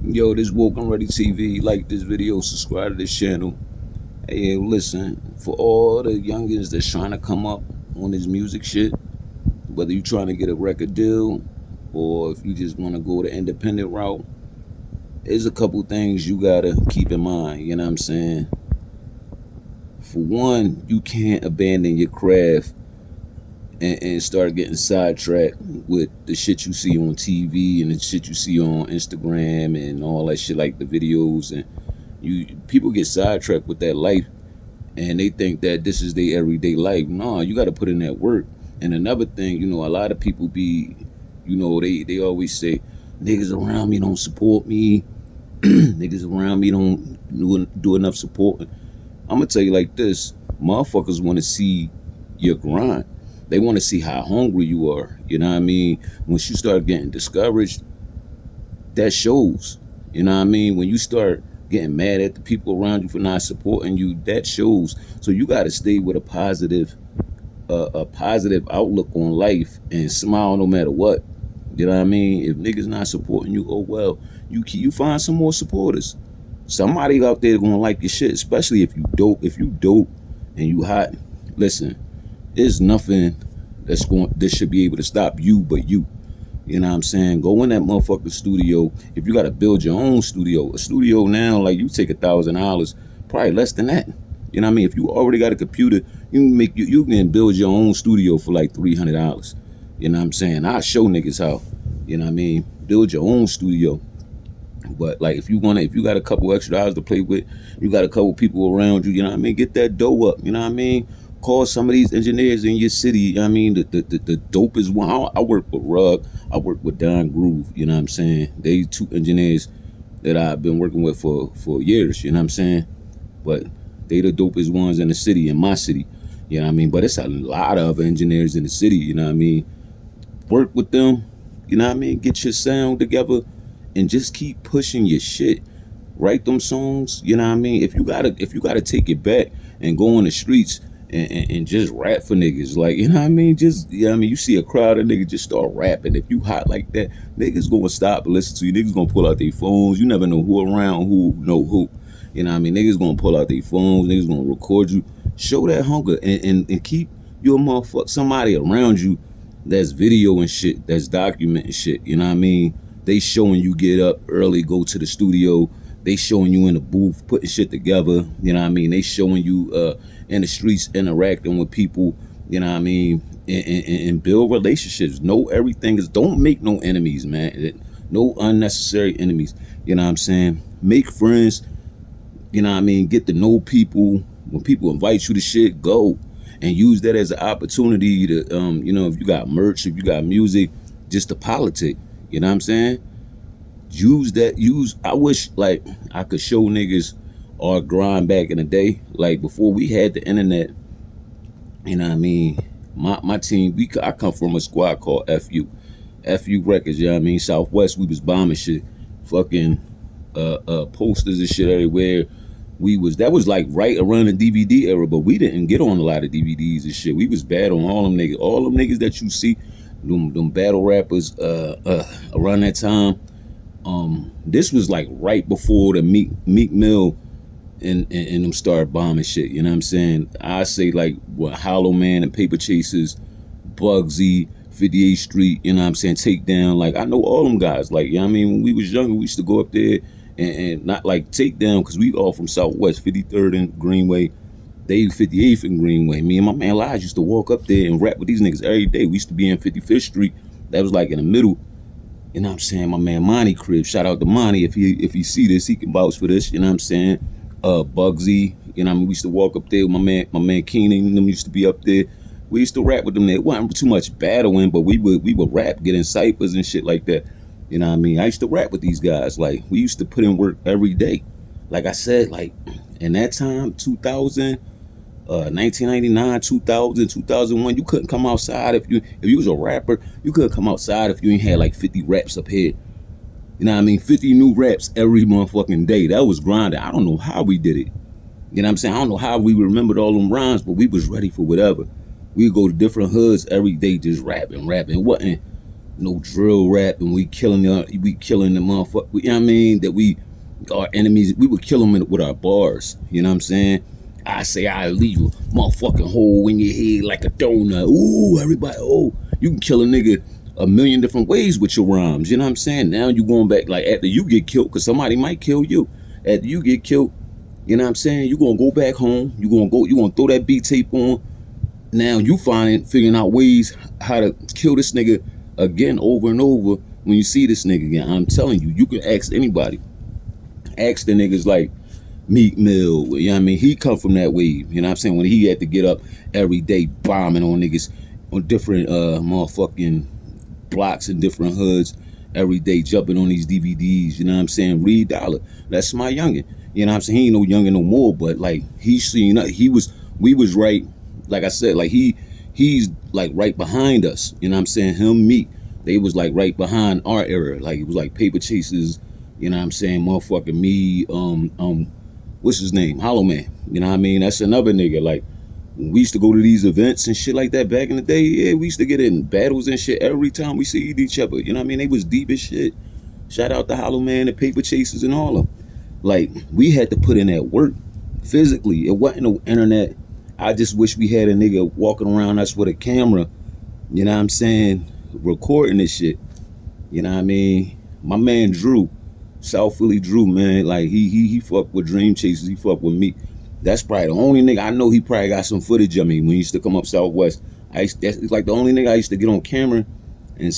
Yo, this Woke and Ready TV. Like this video, subscribe to this channel. Hey, listen, for all the youngins that's trying to come up on this music shit, whether you trying to get a record deal or if you just want to go the independent route, there's a couple things you gotta keep in mind. You know what I'm saying? For one, you can't abandon your craft and start getting sidetracked with the shit you see on TV and the shit you see on Instagram and all that shit, like the videos. And people get sidetracked with that life and they think that this is their everyday life. No, you got to put in that work. And another thing, a lot of people be, they always say, niggas around me don't support me. Niggas around me don't do enough support. I'm going to tell you like this. Motherfuckers want to see your grind. They want to see how hungry you are. You know what I mean? Once you start getting discouraged, that shows. You know what I mean? When you start getting mad at the people around you for not supporting you, that shows. So you got to stay with a positive outlook on life and smile no matter what. You know what I mean? If niggas not supporting you, oh well, you find some more supporters. Somebody out there gonna like your shit, especially if you dope. If you dope and you hot, listen, there's nothing that should be able to stop you but you. You know what I'm saying? Go in that motherfucking studio. If you got to build your own studio, a studio now, like you take $1,000, probably less than that. You know what I mean? If you already got a computer, you can build your own studio for like $300. You know what I'm saying? I'll show niggas how. You know what I mean? Build your own studio. But like if you got a couple extra dollars to play with, you got a couple people around you, you know what I mean? Get that dough up, you know what I mean? Call some of these engineers in your city, you know what I mean? The dopest one. I work with Rug, I work with Don Groove, you know what I'm saying? They two engineers that I've been working with for years, you know what I'm saying? But they the dopest ones in the city, in my city, you know what I mean? But it's a lot of engineers in the city, you know what I mean? Work with them, you know what I mean? Get your sound together and just keep pushing your shit. Write them songs, you know what I mean? If you gotta take it back and go on the streets and just rap for niggas, like, you know what I mean? Just, you know what I mean? You see a crowd of niggas just start rapping. If you hot like that, niggas gonna stop and listen to you. Niggas gonna pull out their phones. You never know who around, who know who. You know what I mean? Niggas gonna pull out their phones. Niggas gonna record you. Show that hunger and keep your somebody around you that's video and shit, that's documenting shit. You know what I mean? They showing you get up early, go to the studio. They showing you in the booth, putting shit together. You know what I mean? They showing you in the streets, interacting with people. You know what I mean? And build relationships. Know everything is. Don't make no enemies, man. No unnecessary enemies. You know what I'm saying? Make friends. You know what I mean? Get to know people. When people invite you to shit, go and use that as an opportunity to, if you got merch, if you got music, just to politic. You know what I'm saying? I wish like I could show niggas our grind back in the day, like before we had the internet. You know what I mean? My team, I come from a squad called FU Records. You know what I mean? Southwest, we was bombing shit, fucking posters and shit everywhere. That was like right around the DVD era, but we didn't get on a lot of DVDs and shit. We was bad on all them niggas that you see, them battle rappers around that time. This was like right before the Meek Mill and them started bombing shit. You know what I'm saying? I say like Hollow Man and Paper Chasers, Bugsy, 58th Street. You know what I'm saying? Takedown. Like I know all them guys. Like, you know what I mean? When we was younger, we used to go up there and not like Takedown, because we all from Southwest, 53rd and Greenway. They 58th and Greenway. Me and my man Lige used to walk up there and rap with these niggas every day. We used to be in 55th Street. That was like in the middle. You know what I'm saying? My man Monty crib. Shout out to Monty. If he see this, he can vouch for this. You know what I'm saying? Bugsy. You know what I mean? We used to walk up there with my man Keenan and them used to be up there. We used to rap with them there. It wasn't too much battling, but we would rap, get in ciphers and shit like that. You know what I mean? I used to rap with these guys. Like, we used to put in work every day. Like I said, like in that time, 2000, 1999, 2000, 2001, you couldn't come outside if you was a rapper. You couldn't come outside if you ain't had like 50 raps up here. You know what I mean? 50 new raps every motherfucking day. That was grinding. I don't know how we did it. You know what I'm saying? I don't know how we remembered all them rhymes, but we was ready for whatever. We'd go to different hoods every day just rapping. It wasn't no drill rap, and we killing the motherfucker. You know what I mean? That we our enemies, we would kill them with our bars. You know what I'm saying? I say I leave a motherfucking hole in your head like a donut. Ooh, everybody, oh, you can kill a nigga a million different ways with your rhymes. You know what I'm saying? Now you going back, like after you get killed, because somebody might kill you. After you get killed, you know what I'm saying? You gonna go back home. You gonna throw that beat tape on. Now you figuring out ways how to kill this nigga again over and over when you see this nigga again. I'm telling you, you can ask anybody. Ask the niggas like Meek Mill, you know what I mean? He come from that wave, you know what I'm saying? When he had to get up every day bombing on niggas on different motherfucking blocks and different hoods every day, jumping on these DVDs, you know what I'm saying? Reed Dollar, that's my youngin', you know what I'm saying? He ain't no youngin' no more, but like he's seen, we was right, like I said, like he's like right behind us, you know what I'm saying? Him, Meek, they was like right behind our era, like it was like Paper Chasers, you know what I'm saying? Motherfucking me, what's his name? Hollow Man. You know what I mean? That's another nigga. Like, we used to go to these events and shit like that back in the day. Yeah, we used to get in battles and shit every time we see each other. You know what I mean? They was deep as shit. Shout out to Hollow Man, the Paper Chasers, and all of them. Like, we had to put in that work physically. It wasn't no internet. I just wish we had a nigga walking around us with a camera, you know what I'm saying, recording this shit. You know what I mean? My man Drew, South Philly Drew, man, like he fucked with Dream Chasers, he fucked with me. That's probably the only nigga I know. He probably got some footage of me when he used to come up Southwest. That's like the only nigga I used to get on camera and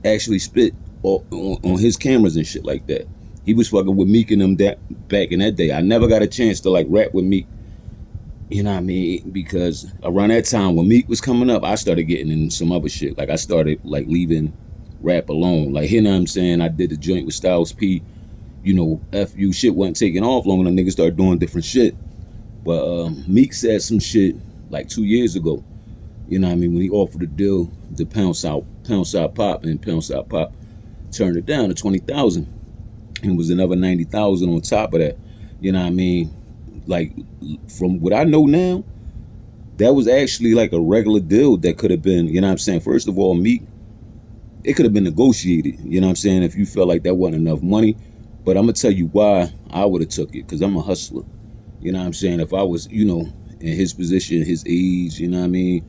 actually spit on his cameras and shit like that. He was fucking with Meek and them back in that day. I never got a chance to like rap with Meek, you know what I mean? Because around that time when Meek was coming up, I started getting in some other shit. Like I started like leaving rap alone. Like, you know what I'm saying? I did the joint with Styles P. You know, FU shit wasn't taking off long enough. Niggas started doing different shit. But Meek said some shit like 2 years ago. You know what I mean? When he offered a deal to Pound South Pop, and Pound South Pop turned it down to 20,000. And was another 90,000 on top of that. You know what I mean? Like, from what I know now, that was actually like a regular deal that could have been, you know what I'm saying? First of all, Meek, it could have been negotiated, you know what I'm saying, if you felt like that wasn't enough money. But I'm going to tell you why I would have took it, because I'm a hustler. You know what I'm saying? If I was, you know, in his position, his age, you know what I mean?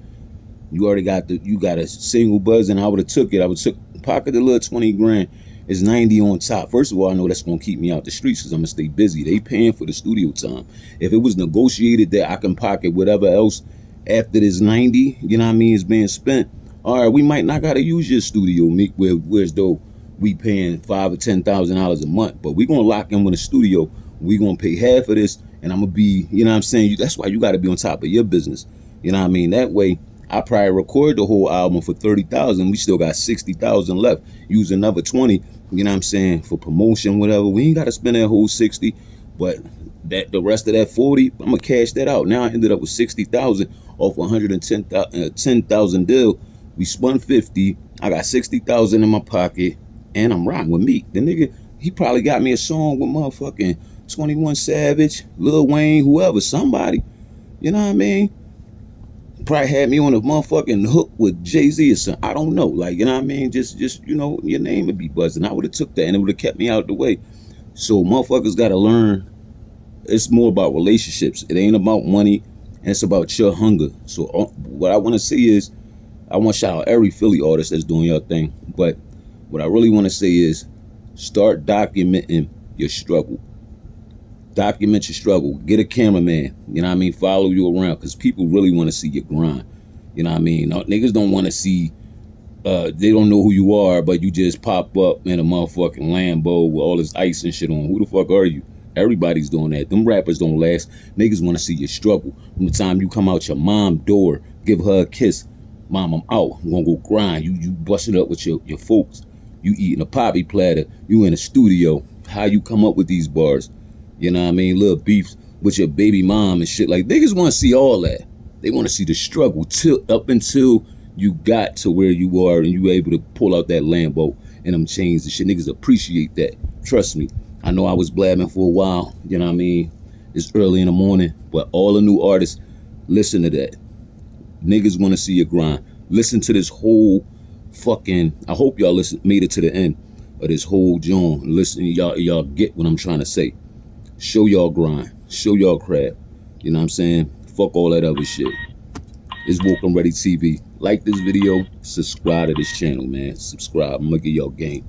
You got a single buzz, and I would have took it. I would pocket the little 20 grand. It's 90 on top. First of all, I know that's going to keep me out the streets because I'm going to stay busy. They paying for the studio time. If it was negotiated that I can pocket whatever else after this 90, you know what I mean, is being spent, all right, we might not got to use your studio, Meek, whereas though we paying $5,000 or $10,000 a month, but we gonna lock in with a studio. We gonna pay half of this, and I'm gonna be, you know what I'm saying? That's why you got to be on top of your business. You know what I mean? That way, I probably record the whole album for 30,000. We still got 60,000 left. Use another 20. You know what I'm saying, for promotion, whatever. We ain't got to spend that whole 60, but the rest of that 40, I'm gonna cash that out. Now I ended up with 60,000 off 110,000 deal. We spun 50. I got 60,000 in my pocket, and I'm riding with Meek. The nigga, he probably got me a song with motherfucking 21 Savage, Lil Wayne, whoever, somebody. You know what I mean? Probably had me on a motherfucking hook with Jay-Z or something. I don't know. Like, you know what I mean? Just you know, your name would be buzzing. I would have took that, and it would have kept me out the way. So motherfuckers got to learn. It's more about relationships. It ain't about money, and it's about your hunger. So what I want to say is, I want to shout out every Philly artist that's doing your thing. But what I really want to say is, start documenting your struggle. Document your struggle. Get a cameraman. You know what I mean? Follow you around, because people really want to see your grind. You know what I mean? Niggas don't want to see, they don't know who you are, but you just pop up in a motherfucking Lambo with all this ice and shit on. Who the fuck are you? Everybody's doing that. Them rappers don't last. Niggas want to see your struggle. From the time you come out your mom door, give her a kiss. Mom, I'm out. I'm gonna go grind. You bust it up with your folks. You eating a poppy platter. You in a studio. How you come up with these bars? You know what I mean? Little beefs with your baby mom and shit. Like, niggas want to see all that. They want to see the struggle up until you got to where you are and you were able to pull out that Lambo and them chains and shit. Niggas appreciate that. Trust me. I know I was blabbing for a while. You know what I mean? It's early in the morning. But all the new artists, listen to that. Niggas want to see your grind. Listen to this whole fucking, I hope y'all made it to the end of this whole joint. Listen, y'all get what I'm trying to say. Show y'all grind. Show y'all crap. You know what I'm saying? Fuck all that other shit. It's Woke and Ready TV. Like this video. Subscribe to this channel, man. Subscribe. I'm gonna give y'all game.